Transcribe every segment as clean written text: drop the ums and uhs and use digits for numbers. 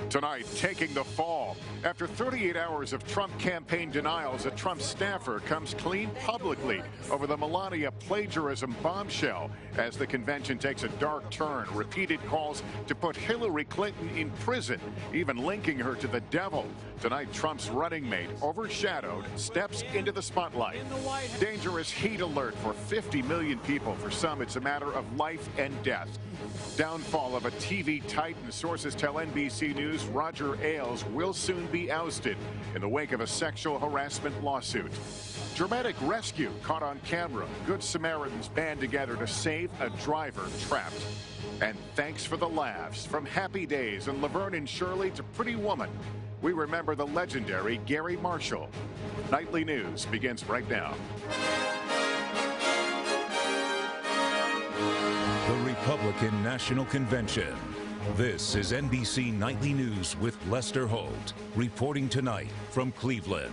Tonight, taking the fall. After 38 hours of Trump campaign denials, a Trump staffer comes clean publicly over the Melania plagiarism bombshell as the convention takes a dark turn. Repeated calls to put Hillary Clinton in prison, even linking her to the devil. Tonight, Trump's running mate, overshadowed, steps into the spotlight. Dangerous heat alert for 50 million people. For some, it's a matter of life and death. Downfall of a TV titan. Sources tell NBC News Roger Ailes will soon be ousted in the wake of a sexual harassment lawsuit. Dramatic rescue caught on camera. Good Samaritans band together to save a driver trapped. And thanks for the laughs. From Happy Days and Laverne and Shirley to Pretty Woman, we remember the legendary Gary Marshall. Nightly News begins right now. The Republican National Convention. This is NBC Nightly News with Lester Holt, reporting tonight from Cleveland.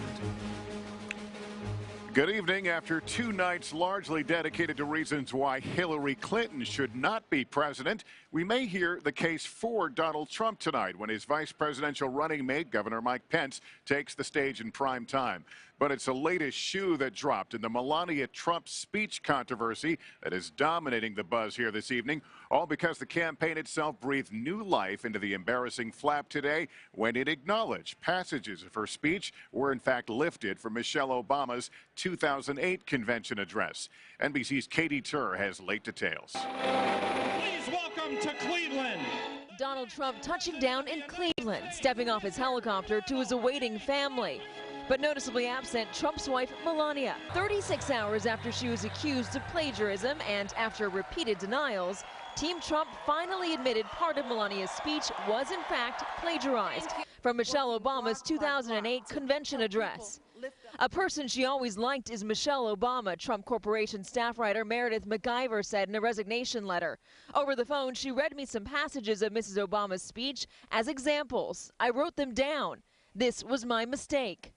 Good evening. After 2 nights largely dedicated to reasons why Hillary Clinton should not be president, we may hear the case for Donald Trump tonight when his vice presidential running mate, Governor Mike Pence, takes the stage in prime time. But it's the latest shoe that dropped in the Melania Trump speech controversy that is dominating the buzz here this evening, all because the campaign itself breathed new life into the embarrassing flap today when it acknowledged passages of her speech were in fact lifted from Michelle Obama's 2008 convention address. NBC's Katie Tur has late details. Please welcome to Cleveland. Donald Trump touching down in Cleveland, stepping off his helicopter to his awaiting family. But noticeably absent, Trump's wife, Melania. 36 hours after she was accused of plagiarism and after repeated denials, Team Trump finally admitted part of Melania's speech was in fact plagiarized from Michelle Obama's 2008 convention address. A person she always liked is Michelle Obama, Trump Corporation staff writer Meredith McIver said in a resignation letter. Over the phone, she read me some passages of Mrs. Obama's speech as examples. I wrote them down. This was my mistake.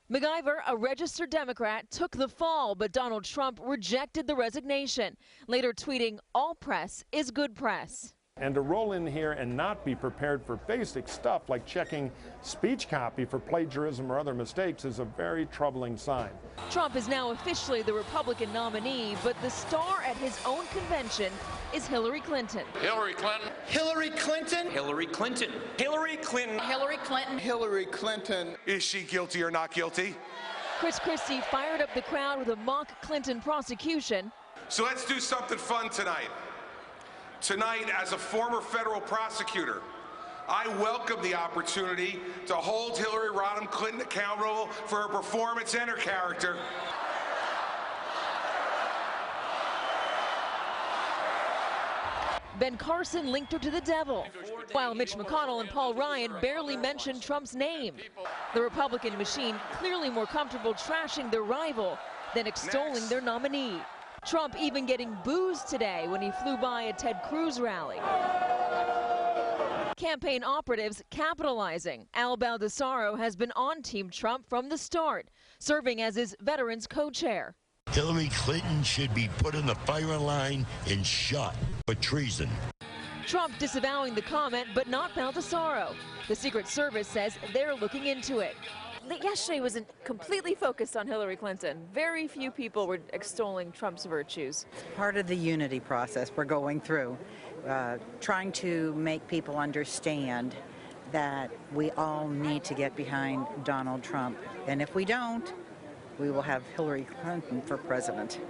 McIver, a registered Democrat, took the fall, but Donald Trump rejected the resignation, later tweeting, "All press is good press." And to roll in here and not be prepared for basic stuff like checking speech copy for plagiarism or other mistakes is a very troubling sign. Trump is now officially the Republican nominee, but the star at his own convention is Hillary Clinton. Hillary Clinton. Hillary Clinton. Hillary Clinton. Hillary Clinton. Hillary Clinton. Hillary Clinton. Is she guilty or not guilty? Chris Christie fired up the crowd with a mock Clinton prosecution. So let's do something fun tonight. Tonight, as a former federal prosecutor, I welcome the opportunity to hold Hillary Rodham Clinton accountable for her performance and her character. Ben Carson linked her to the devil, while Mitch McConnell and Paul Ryan barely mentioned Trump's name. The Republican machine clearly more comfortable trashing their rival than extolling their nominee. Trump even getting boozed today when he flew by a Ted Cruz rally. Campaign operatives capitalizing. Al Baldessaro has been on Team Trump from the start, serving as his veterans co-chair. Hillary Clinton should be put in the firing line and shot for treason. Trump disavowing the comment, but not Baldessaro. The Secret Service says they're looking into it. Yesterday wasn't completely focused on Hillary Clinton. Very few people were extolling Trump's virtues. Part of the unity process we're going through, trying to make people understand that we all need to get behind Donald Trump. And if we don't, we will have Hillary Clinton for president.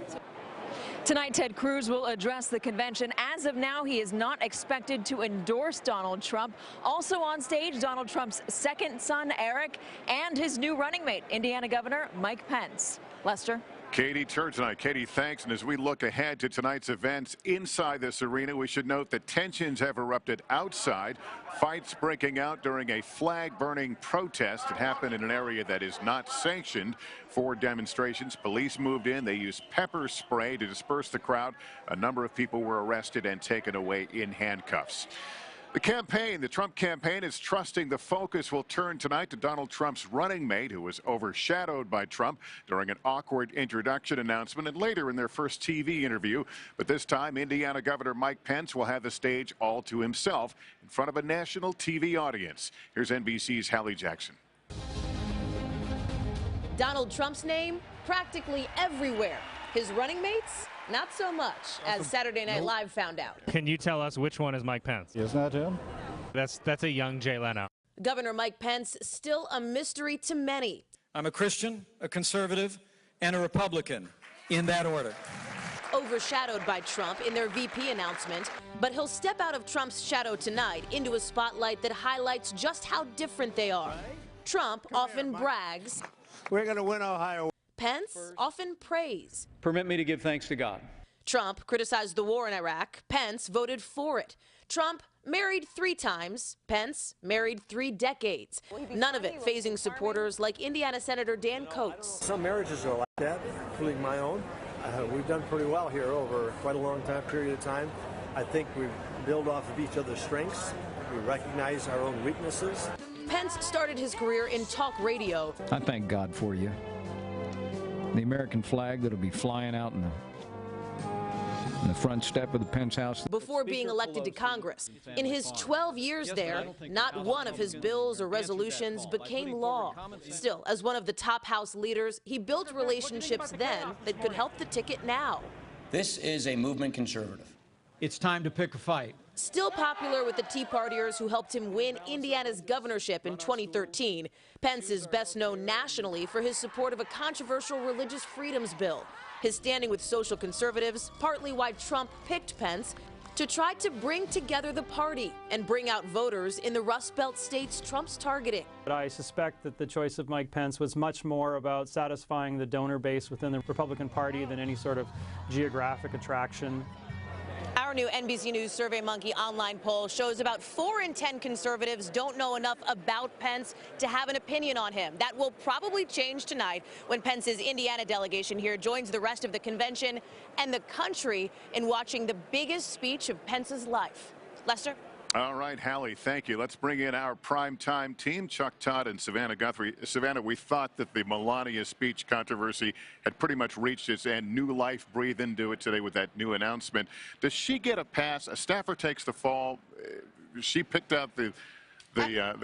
Tonight, Ted Cruz will address the convention. As of now, he is not expected to endorse Donald Trump. Also on stage, Donald Trump's second son, Eric, and his new running mate, Indiana Governor Mike Pence. Lester? Katie Tur tonight. Katie, thanks. And as we look ahead to tonight's events inside this arena, we should note that tensions have erupted outside. Fights breaking out during a flag-burning protest. It happened in an area that is not sanctioned for demonstrations. Police moved in. They used pepper spray to disperse the crowd. A number of people were arrested and taken away in handcuffs. The Trump campaign is trusting the focus will turn tonight to Donald Trump's running mate, who was overshadowed by Trump during an awkward introduction announcement and later in their first TV interview. But this time, Indiana Governor Mike Pence will have the stage all to himself in front of a national TV audience. Here's NBC's Hallie Jackson. Donald Trump's name practically everywhere. His running mates, not so much, as Saturday Night Live found out. Can you tell us which one is Mike Pence? Isn't that him? That's a young Jay Leno. Governor Mike Pence, still a mystery to many. I'm a Christian, a conservative, and a Republican, in that order. Overshadowed by Trump in their VP announcement, but he'll step out of Trump's shadow tonight into a spotlight that highlights just how different they are. Trump often brags. We're going to win Ohio. Pence often prays. Permit me to give thanks to God. Trump criticized the war in Iraq. Pence voted for it. Trump married 3 times. Pence married 3 decades. None of it fazing supporters like Indiana Senator Dan Coates. Some marriages are like that, including my own. We've done pretty well here over quite a long period of time. I think we build off of each other's strengths. We recognize our own weaknesses. Pence started his career in talk radio. I thank God for you. The American flag that'll be flying out in the front step of the Pence house. Before being elected to Congress. In his 12 years there, not one of his bills or resolutions became law. Still, as one of the top House leaders, he built relationships then that could help the ticket now. This is a movement conservative. It's time to pick a fight. Still popular with the Tea Partiers who helped him win Indiana's governorship in 2013, Pence is best known nationally for his support of a controversial religious freedoms bill. His standing with social conservatives, partly why Trump picked Pence, to try to bring together the party and bring out voters in the Rust Belt states Trump's targeting. But I suspect that the choice of Mike Pence was much more about satisfying the donor base within the Republican Party than any sort of geographic attraction. Our new NBC News SurveyMonkey online poll shows about 4 in 10 conservatives don't know enough about Pence to have an opinion on him. That will probably change tonight when Pence's Indiana delegation here joins the rest of the convention and the country in watching the biggest speech of Pence's life. Lester? All right, Hallie, thank you. Let's bring in our primetime team, Chuck Todd and Savannah Guthrie. Savannah, we thought that the Melania speech controversy had pretty much reached its end. New life breathed into it today with that new announcement. Does she get a pass? A staffer takes the fall. She picked out the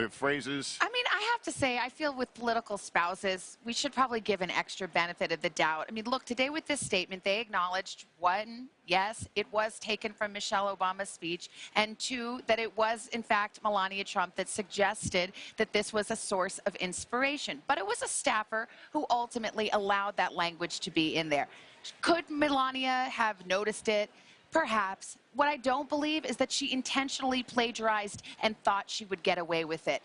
phrases. I mean, I have to say, I feel with political spouses, we should probably give an extra benefit of the doubt. I mean, look, today with this statement, they acknowledged, 1, yes, it was taken from Michelle Obama's speech, and 2, that it was, in fact, Melania Trump that suggested that this was a source of inspiration. But it was a staffer who ultimately allowed that language to be in there. Could Melania have noticed it? Perhaps. What I don't believe is that she intentionally plagiarized and thought she would get away with it.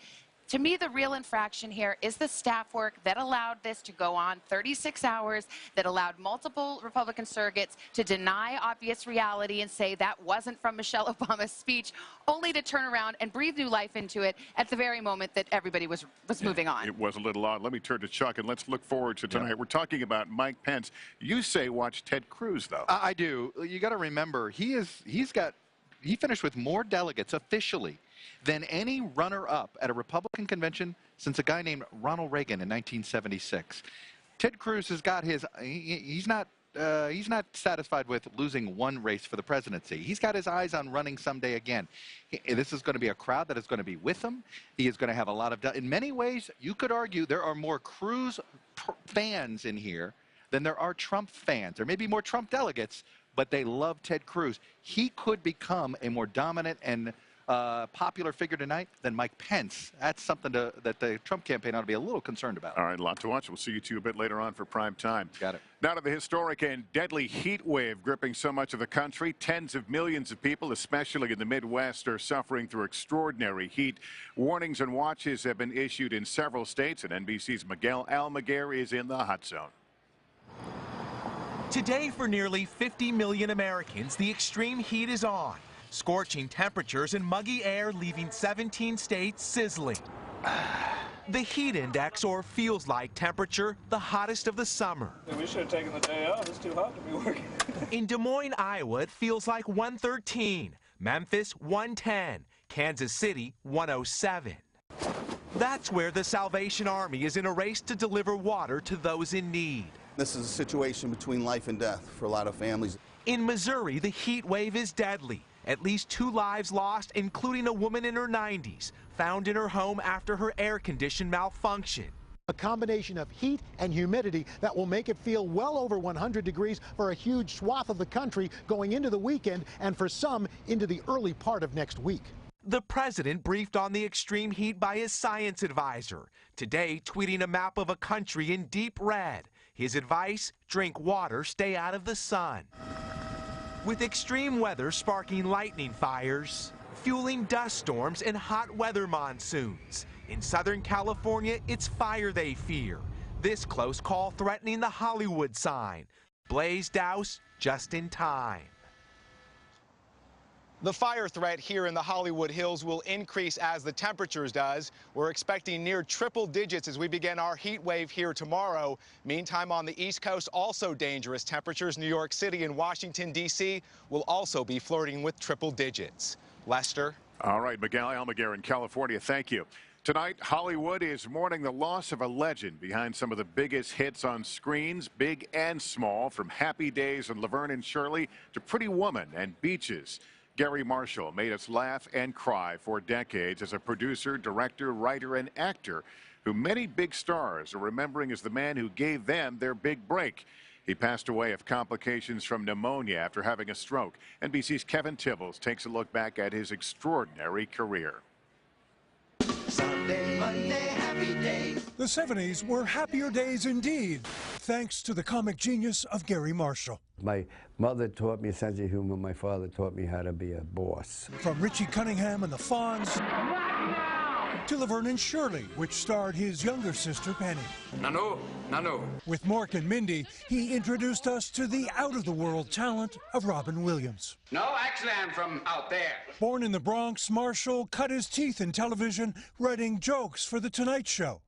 To me, the real infraction here is the staff work that allowed this to go on 36 hours, that allowed multiple Republican surrogates to deny obvious reality and say that wasn't from Michelle Obama's speech, only to turn around and breathe new life into it at the very moment that everybody was moving on. It was a little odd. Let me turn to Chuck, and let's look forward to tonight. We're talking about Mike Pence. You say watch Ted Cruz, though. I do. You got to remember, he finished with more delegates officially than any runner-up at a Republican convention since a guy named Ronald Reagan in 1976. Ted Cruz has got his. He's not satisfied with losing one race for the presidency. He's got his eyes on running someday again. This is going to be a crowd that is going to be with him. He is going to have a lot of. In many ways, you could argue there are more Cruz fans in here than there are Trump fans. There may be more Trump delegates, but they love Ted Cruz. He could become a more dominant and popular figure tonight than Mike Pence. That's something that the Trump campaign ought to be a little concerned about. All right, a lot to watch. We'll see you two a bit later on for prime time. Got it. Now to the historic and deadly heat wave gripping so much of the country. Tens of millions of people, especially in the Midwest, are suffering through extraordinary heat. Warnings and watches have been issued in several states, and NBC's Miguel Almaguer is in the hot zone. Today, for nearly 50 million Americans, the extreme heat is on. Scorching temperatures and muggy air leaving 17 states sizzling. The heat index, or feels like temperature, the hottest of the summer. We should have taken the day off. It's too hot to be working. In Des Moines, Iowa, it feels like 113. Memphis, 110. Kansas City 107. That's where the Salvation Army is in a race to deliver water to those in need. This is a situation between life and death for a lot of families. In Missouri, the heat wave is deadly. At least 2 lives lost, including a woman in her 90s, found in her home after her air condition malfunctioned. A combination of heat and humidity that will make it feel well over 100 degrees for a huge swath of the country going into the weekend, and for some into the early part of next week. The president briefed on the extreme heat by his science advisor. Today, tweeting a map of a country in deep red. His advice, drink water, stay out of the sun. With extreme weather sparking lightning fires, fueling dust storms and hot weather monsoons. In Southern California, it's fire they fear. This close call threatening the Hollywood sign. Blaze douse just in time. The fire threat here in the Hollywood Hills will increase as the temperatures does. We're expecting near triple digits as we begin our heat wave here tomorrow. Meantime, on the East Coast, also dangerous temperatures. New York City and Washington, D.C. will also be flirting with triple digits. Lester? All right, Miguel Almaguer in California, thank you. Tonight, Hollywood is mourning the loss of a legend behind some of the biggest hits on screens, big and small, from Happy Days and Laverne and Shirley to Pretty Woman and Beaches. Gary Marshall made us laugh and cry for decades as a producer, director, writer, and actor who many big stars are remembering as the man who gave them their big break. He passed away of complications from pneumonia after having a stroke. NBC's Kevin Tibbles takes a look back at his extraordinary career. Sunday, Monday, happy days. The 70s were happier days indeed, thanks to the comic genius of Gary Marshall. My mother taught me a sense of humor. My father taught me how to be a boss. From Richie Cunningham and the Fonz to Laverne and Shirley, which starred his younger sister, Penny. Nano. With Mork and Mindy, he introduced us to the out-of-the-world talent of Robin Williams. No, actually, I'm from out there. Born in the Bronx, Marshall cut his teeth in television, writing jokes for The Tonight Show.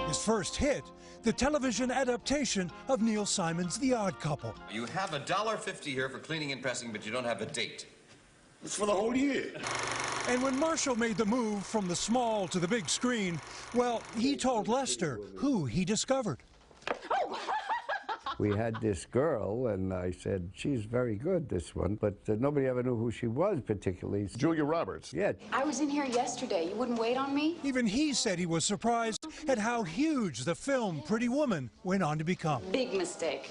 His first hit, the television adaptation of Neil Simon's The Odd Couple. You have $1.50 here for cleaning and pressing, but you don't have a date. It's for the whole year. And when Marshall made the move from the small to the big screen, well, he told Lester who he discovered. We had this girl, and I said, she's very good, this one, but nobody ever knew who she was particularly. Julia Roberts. Yeah. I was in here yesterday. You wouldn't wait on me? Even he said he was surprised at how huge the film Pretty Woman went on to become. Big mistake.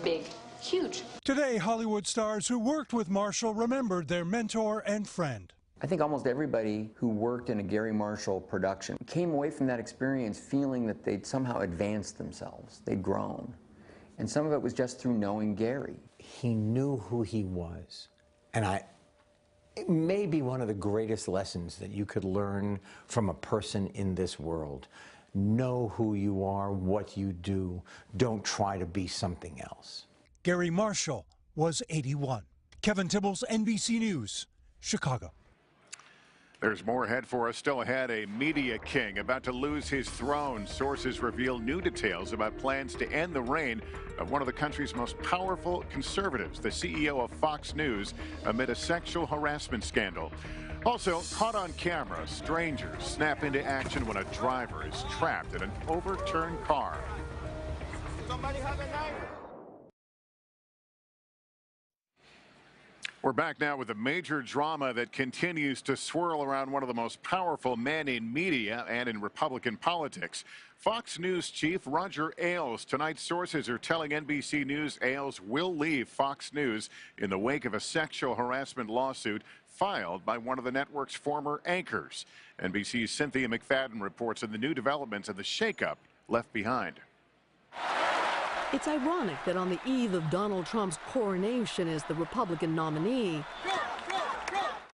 Big. Huge. Today, Hollywood stars who worked with Marshall remembered their mentor and friend. I think almost everybody who worked in a Gary Marshall production came away from that experience feeling that they'd somehow advanced themselves. They'd grown. And some of it was just through knowing Gary. He knew who he was. And it may be one of the greatest lessons that you could learn from a person in this world. Know who you are, what you do. Don't try to be something else. Gary Marshall was 81. Kevin Tibbles, NBC News, Chicago. There's more ahead for us. Still ahead, a media king about to lose his throne. Sources reveal new details about plans to end the reign of one of the country's most powerful conservatives, the CEO of Fox News, amid a sexual harassment scandal. Also, caught on camera, strangers snap into action when a driver is trapped in an overturned car. Somebody have a knife? We're back now with a major drama that continues to swirl around one of the most powerful men in media and in Republican politics. Fox News chief Roger Ailes. Tonight's sources are telling NBC News Ailes will leave Fox News in the wake of a sexual harassment lawsuit filed by one of the network's former anchors. NBC's Cynthia McFadden reports on the new developments and the shakeup left behind. It's ironic that on the eve of Donald Trump's coronation as the Republican nominee,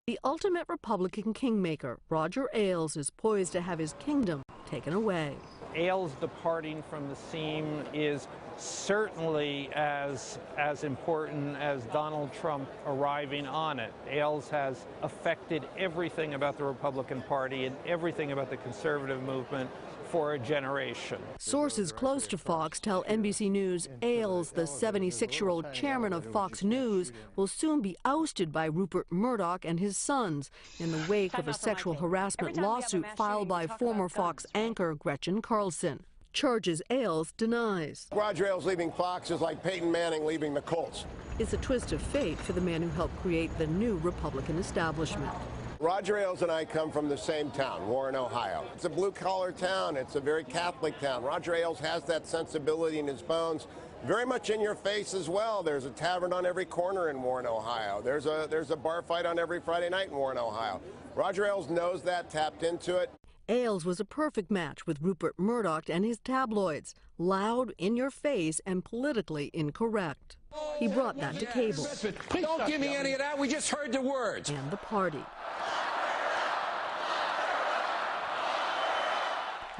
the ultimate Republican kingmaker, Roger Ailes, is poised to have his kingdom taken away. Ailes departing from the scene is certainly as important as Donald Trump arriving on it. Ailes has affected everything about the Republican Party and everything about the conservative movement for a generation. Sources close to Fox tell NBC News Ailes, the 76-year-old chairman of Fox News, will soon be ousted by Rupert Murdoch and his sons in the wake of a sexual harassment lawsuit filed by former Fox anchor Gretchen Carlson. Charges Ailes denies. Roger Ailes leaving Fox is like Peyton Manning leaving the Colts. It's a twist of fate for the man who helped create the new Republican establishment. Roger Ailes and I come from the same town, Warren, Ohio. It's a blue-collar town. It's a very Catholic town. Roger Ailes has that sensibility in his bones. Very much in your face as well. There's a tavern on every corner in Warren, Ohio. There's a bar fight on every Friday night in Warren, Ohio. Roger Ailes knows that, tapped into it. Ailes was a perfect match with Rupert Murdoch and his tabloids, loud, in your face, and politically incorrect. He brought that to cable. Don't give me any of that. We just heard the words. And the party.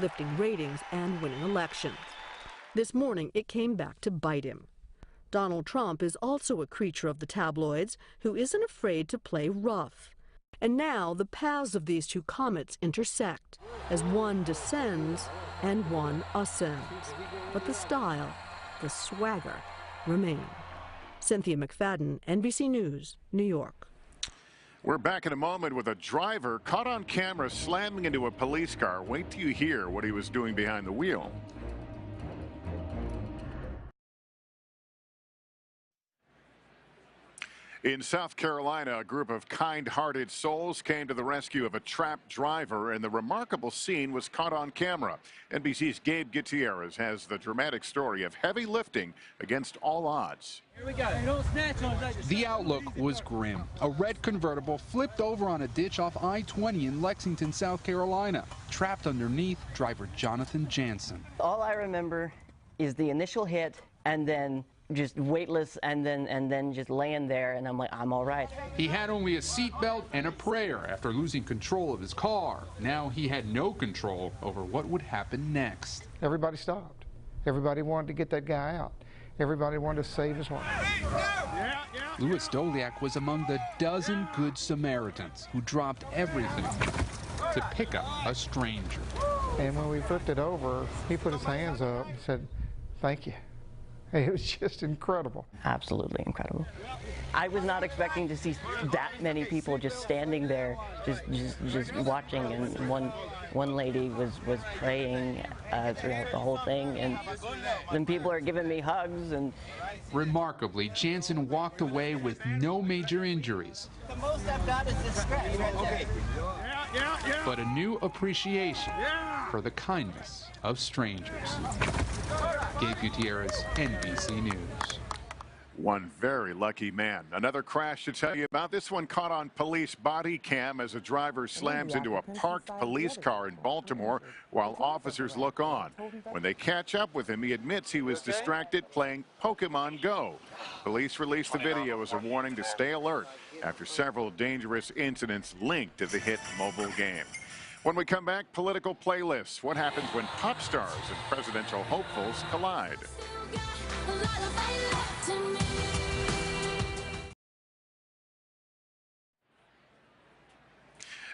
Lifting ratings and winning elections. This morning, it came back to bite him. Donald Trump is also a creature of the tabloids who isn't afraid to play rough. And now the paths of these two comets intersect as one descends and one ascends. But the style, the swagger, remain. Cynthia McFadden, NBC News, New York. We're back in a moment with a driver caught on camera slamming into a police car. Wait till you hear what he was doing behind the wheel. In South Carolina, a group of kind-hearted souls came to the rescue of a trapped driver, and the remarkable scene was caught on camera. NBC's Gabe Gutierrez has the dramatic story of heavy lifting against all odds. Here we go. Hey, don't snatch on that. The outlook was grim. A red convertible flipped over on a ditch off I-20 in Lexington, South Carolina. Trapped underneath, driver Jonathan Jansen. All I remember is the initial hit and then just weightless and then just laying there, and I'm like, I'm all right. He had only a seatbelt and a prayer after losing control of his car. Now he had no control over what would happen next. Everybody stopped. Everybody wanted to get that guy out. Everybody wanted to save his life. Louis Doliak was among the dozen good Samaritans who dropped everything to pick up a stranger. And when we flipped it over, he put his hands up and said, "Thank you." It was just incredible. Absolutely incredible. I was not expecting to see that many people just standing there, just watching, and one lady was praying throughout the whole thing, and then people are giving me hugs. And remarkably, Jansen walked away with no major injuries. The most I've got is this scratch right there. But a new appreciation for the kindness of strangers. Gabe Gutierrez, NBC News. One very lucky man. Another crash to tell you about. This one caught on police body cam as a driver slams into a parked police car in Baltimore while officers look on. When they catch up with him, he admits he was distracted playing Pokemon Go. Police released the video as a warning to stay alert after several dangerous incidents linked to the hit mobile game. When we come back, political playlists. What happens when pop stars and presidential hopefuls collide?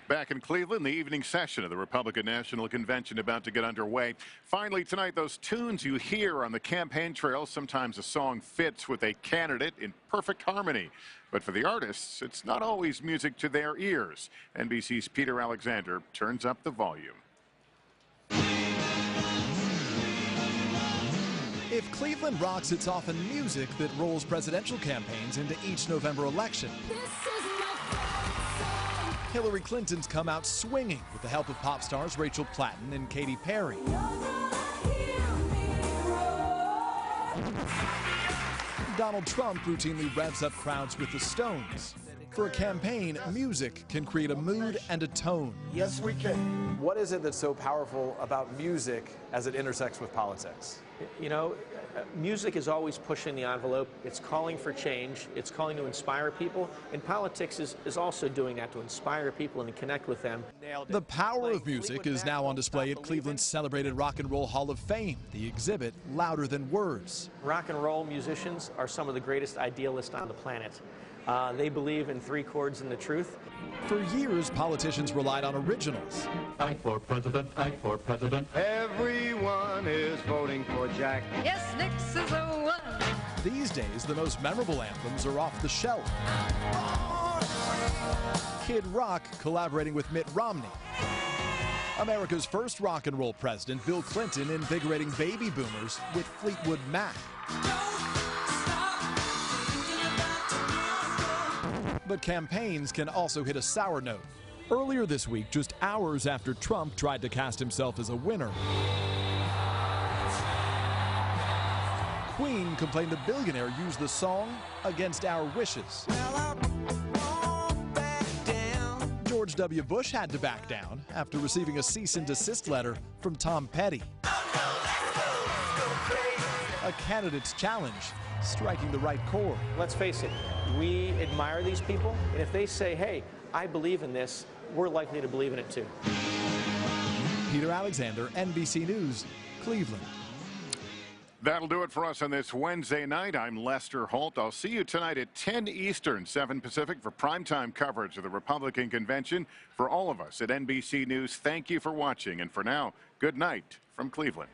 Back in Cleveland, the evening session of the Republican National Convention about to get underway. Finally tonight, those tunes you hear on the campaign trail, sometimes a song fits with a candidate in perfect harmony. But for the artists, it's not always music to their ears. NBC's Peter Alexander turns up the volume. If Cleveland rocks, it's often music that rolls presidential campaigns into each November election. Hillary Clinton's come out swinging with the help of pop stars Rachel Platten and Katy Perry. Donald Trump routinely revs up crowds with the Stones. For a campaign, music can create a mood and a tone. Yes, we can. What is it that's so powerful about music as it intersects with politics? You know, music is always pushing the envelope. It's calling for change. It's calling to inspire people. And politics is also doing that, to inspire people and to connect with them. The power of music is now on display at Cleveland's celebrated Rock and Roll Hall of Fame. The exhibit, Louder Than Words. Rock and roll musicians are some of the greatest idealists on the planet. They believe in 3 chords and the truth. For years, politicians relied on originals. Fight for president, fight for president. Everyone is voting for Jack. Yes, Nix is a one. These days, the most memorable anthems are off the shelf. Kid Rock collaborating with Mitt Romney. America's first rock and roll president, Bill Clinton, invigorating baby boomers with Fleetwood Mac. But campaigns can also hit a sour note. Earlier this week, just hours after Trump tried to cast himself as a winner, Queen complained the billionaire used the song against our wishes. George W. Bush had to back down after receiving a cease and desist letter from Tom Petty. A candidate's challenge, striking the right chord. Let's face it, we admire these people, and if they say, hey, I believe in this, we're likely to believe in it too. Peter Alexander, NBC News, Cleveland. That'll do it for us on this Wednesday night. I'm Lester Holt. I'll see you tonight at 10 Eastern, 7 Pacific for primetime coverage of the Republican convention. For all of us at NBC News, thank you for watching. And for now, good night from Cleveland.